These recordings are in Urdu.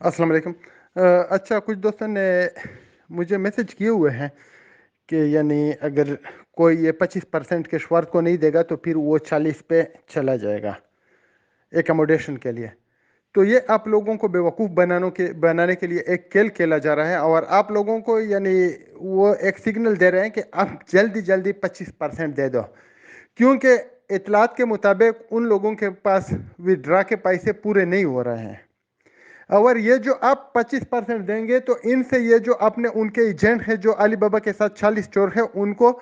السلام علیکم۔ اچھا، کچھ دوستوں نے مجھے میسج کیے ہوئے ہیں کہ یعنی اگر کوئی یہ 25% کے شوارت کو نہیں دے گا تو پھر وہ 40 پہ چلا جائے گا ایکاموڈیشن کے لیے۔ تو یہ آپ لوگوں کو بیوقوف بنانے کے لیے ایک کھیل کھیلا جا رہا ہے، اور آپ لوگوں کو یعنی وہ ایک سگنل دے رہے ہیں کہ آپ جلدی جلدی 25% دے دو، کیونکہ اطلاعات کے مطابق ان لوگوں کے پاس ودرا کے پیسے پورے نہیں ہو رہے ہیں۔ اور یہ جو آپ 25% دیں گے تو ان سے یہ جو اپنے ان کے ایجنٹ ہے جو علی بابا کے ساتھ 40 چور ہے ان کو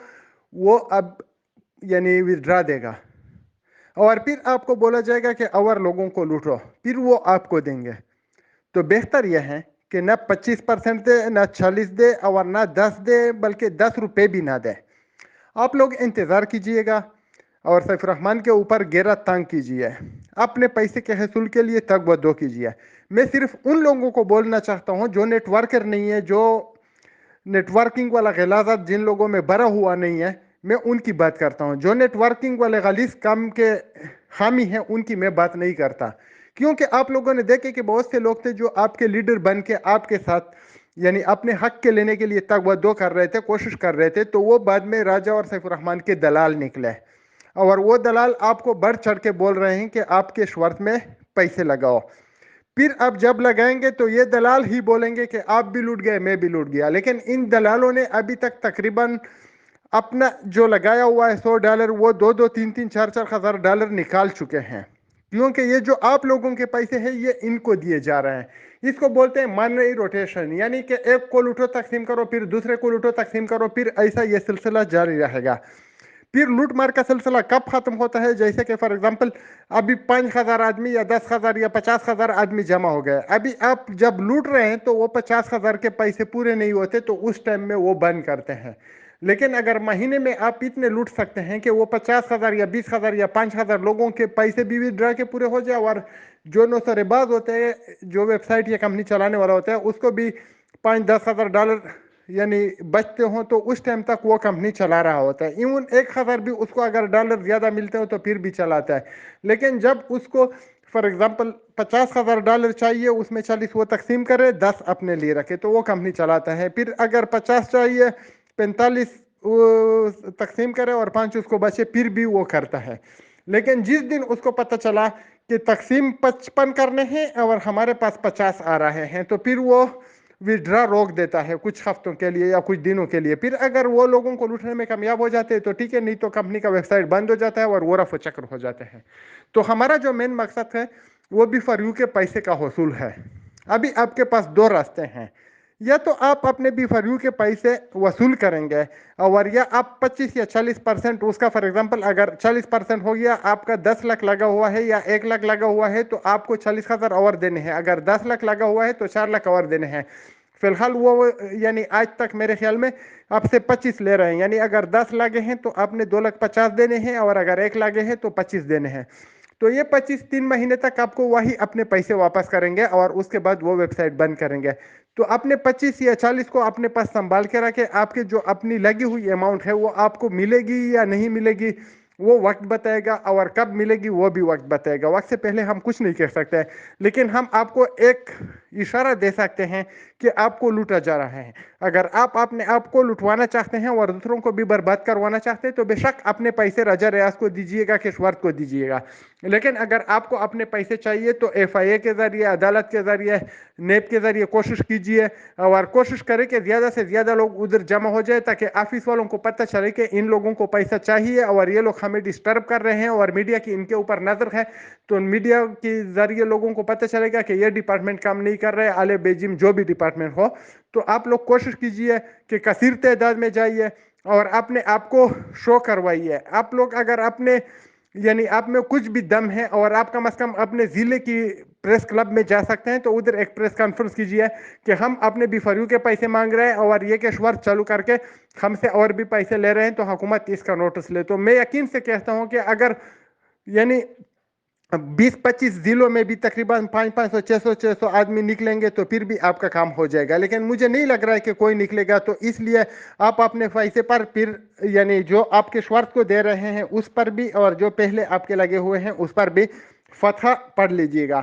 وہ اب یعنی ودرا دے گا، اور پھر آپ کو بولا جائے گا کہ اور لوگوں کو لوٹو، پھر وہ آپ کو دیں گے۔ تو بہتر یہ ہے کہ نہ 25% دے، نہ 40 دے، اور نہ 10 دے، بلکہ 10 روپے بھی نہ دے۔ آپ لوگ انتظار کیجئے گا اور سیف الرحمان کے اوپر گیرا تانگ کیجئے، اپنے پیسے کے حصول کے لیے تگ و دو کیجئے۔ میں صرف ان لوگوں کو بولنا چاہتا ہوں جو نیٹ ورکر نہیں ہے، جو نیٹ ورکنگ والا غلاظت جن لوگوں میں بھرا ہوا نہیں ہے، میں ان کی بات کرتا ہوں۔ جو نیٹ ورکنگ والے غلیظ کام کے حامی ہیں ان کی میں بات نہیں کرتا، کیونکہ آپ لوگوں نے دیکھے کہ بہت سے لوگ تھے جو آپ کے لیڈر بن کے آپ کے ساتھ یعنی اپنے حق کے لینے کے لیے تگ و دو کر رہے تھے، کوشش کر رہے تھے، تو وہ بعد میں راجہ اور سیف الرحمان کے دلال نکلے، اور وہ دلال آپ کو بڑھ چڑھ کے بول رہے ہیں کہ آپ کے شورت میں پیسے لگاؤ۔ پھر آپ جب لگائیں گے تو یہ دلال ہی بولیں گے کہ آپ بھی لوٹ گئے، میں بھی لوٹ گیا، لیکن ان دلالوں نے ابھی تک تقریباً اپنا جو لگایا ہوا ہے $100 وہ 2 3 3 4 4 ہزار ڈالر نکال چکے ہیں، کیونکہ یہ جو آپ لوگوں کے پیسے ہیں یہ ان کو دیے جا رہے ہیں۔ اس کو بولتے ہیں مانوی روٹیشن، یعنی کہ ایک کو لوٹو تقسیم کرو، پھر دوسرے کو لوٹو تقسیم کرو، پھر ایسا یہ سلسلہ جاری رہے گا۔ پھر لوٹ مار کا سلسلہ کب ختم ہوتا ہے؟ جیسے کہ فار ایگزامپل ابھی 5,000 آدمی یا 10,000 یا 50,000 آدمی جمع ہو گئے، ابھی آپ جب لوٹ رہے ہیں تو وہ 50,000 کے پیسے پورے نہیں ہوتے، تو اس ٹائم میں وہ بند کرتے ہیں۔ لیکن اگر مہینے میں آپ اتنے لوٹ سکتے ہیں کہ وہ 50,000 یا 20,000 یا 5,000 لوگوں کے پیسے بھی ودرا کے پورے ہو جائے، اور جو نوسرے باز ہوتے ہیں، جو ویب سائٹ یا کمپنی چلانے والا ہوتا ہے، اس کو بھی 5-10,000 ڈالر یعنی بچتے ہوں، تو اس ٹائم تک وہ کمپنی چلا رہا ہوتا ہے۔ ایون 1,000 بھی اس کو اگر ڈالر زیادہ ملتے ہو تو پھر بھی چلاتا ہے۔ لیکن جب اس کو فار ایگزامپل 50,000 ڈالر چاہیے، اس میں 40 وہ تقسیم کرے، 10 اپنے لیے رکھے، تو وہ کمپنی چلاتا ہے۔ پھر اگر 50 چاہیے، 45 وہ تقسیم کرے اور 5 اس کو بچے، پھر بھی وہ کرتا ہے۔ لیکن جس دن اس کو پتہ چلا کہ تقسیم 55 کرنے ہیں اور ہمارے پاس 50 آ رہے ہیں، تو پھر وہ ودرا روک دیتا ہے کچھ ہفتوں کے لیے یا کچھ دنوں کے لیے۔ پھر اگر وہ لوگوں کو لوٹنے میں کامیاب ہو جاتے ہیں تو ٹھیک ہے، نہیں تو کمپنی کا ویب سائٹ بند ہو جاتا ہے اور وہ رفع چکر ہو جاتے ہیں۔ تو ہمارا جو مین مقصد ہے وہ بھی فار یو کے پیسے کا حصول ہے۔ ابھی آپ کے پاس 2 راستے ہیں، یا تو آپ اپنے بی فار یو کے پیسے وصول کریں گے، اور یا آپ 25 یا 40% اس کا فار ایگزامپل اگر 40% ہو گیا، آپ کا 10 لاکھ لگا ہوا ہے یا 1 لاکھ لگا ہوا ہے، تو آپ کو 40,000 اور دینے ہیں۔ اگر 10 لاکھ لگا ہوا ہے تو 4 لاکھ اور دینے ہیں۔ فی الحال وہ یعنی آج تک میرے خیال میں آپ سے 25 لے رہے ہیں، یعنی اگر 10 لگے ہیں تو آپ نے 2,50,000 دینے ہیں، اور اگر 1 لگے ہیں تو 25 دینے ہیں۔ تو یہ 25 3 مہینے تک آپ کو وہی اپنے پیسے واپس کریں گے، اور اس کے بعد وہ ویب سائٹ بند کریں گے۔ تو اپنے 25 یا 40 کو اپنے پاس سنبھال کے رکھے، آپ کے جو اپنی لگی ہوئی اماؤنٹ ہے وہ آپ کو ملے گی یا نہیں ملے گی وہ وقت بتائے گا، اور کب ملے گی وہ بھی وقت بتائے گا۔ وقت سے پہلے ہم کچھ نہیں کہہ سکتے، لیکن ہم آپ کو ایک اشارہ دے سکتے ہیں کہ آپ کو لوٹا جا رہا ہے۔ اگر آپ اپنے آپ کو لٹوانا چاہتے ہیں اور دوسروں کو بھی برباد کروانا چاہتے ہیں تو بے شک اپنے پیسے رجا ریاض کو دیجیے گا، کشورت کو دیجیے گا۔ لیکن اگر آپ کو اپنے پیسے چاہیے تو ایف آئی اے کے ذریعے، عدالت کے ذریعے، نیب کے ذریعے کوشش کیجیے، اور کوشش کریں کہ زیادہ سے زیادہ لوگ ادھر جمع ہو جائے، تاکہ آفس والوں کو پتہ چلے کہ ان لوگوں کو پیسہ چاہیے اور یہ لوگ ہمیں ڈسٹرب کر رہے ہیں، اور میڈیا کی ان کے اوپر نظر ہے، تو میڈیا کے ذریعے لوگوں کو پتہ چلے گا کہ یہ ڈپارٹمنٹ کام نہیں کر رہے، اعلی بیجم جو بھی ڈپارٹمنٹ ہو۔ تو آپ لوگ کوشش کیجئے کہ کثیر تعداد میں جائیے اور اپنے آپ کو شو کروائیے۔ آپ لوگ اگر اپنے یعنی آپ میں کچھ بھی دم ہے اور آپ کم از کم اپنے ضلع کی پریس کلب میں جا سکتے ہیں تو ادھر ایک پریس کانفرنس کیجئے کہ ہم اپنے بی فاریو کے پیسے مانگ رہے ہیں، اور یہ کیشور چالو کر کے ہم سے اور بھی پیسے لے رہے ہیں، تو حکومت اس کا نوٹس لے۔ تو میں یقین سے کہتا ہوں کہ اگر یعنی 20-25 ضلعوں میں بھی تقریباً 500 600 آدمی نکلیں گے تو پھر بھی آپ کا کام ہو جائے گا، لیکن مجھے نہیں لگ رہا ہے کہ کوئی نکلے گا۔ تو اس لیے آپ اپنے پیسے پر پھر یعنی جو آپ کے شورت کو دے رہے ہیں اس پر بھی، اور جو پہلے آپ کے لگے ہوئے ہیں اس پر بھی فتح پڑھ لیجئے گا۔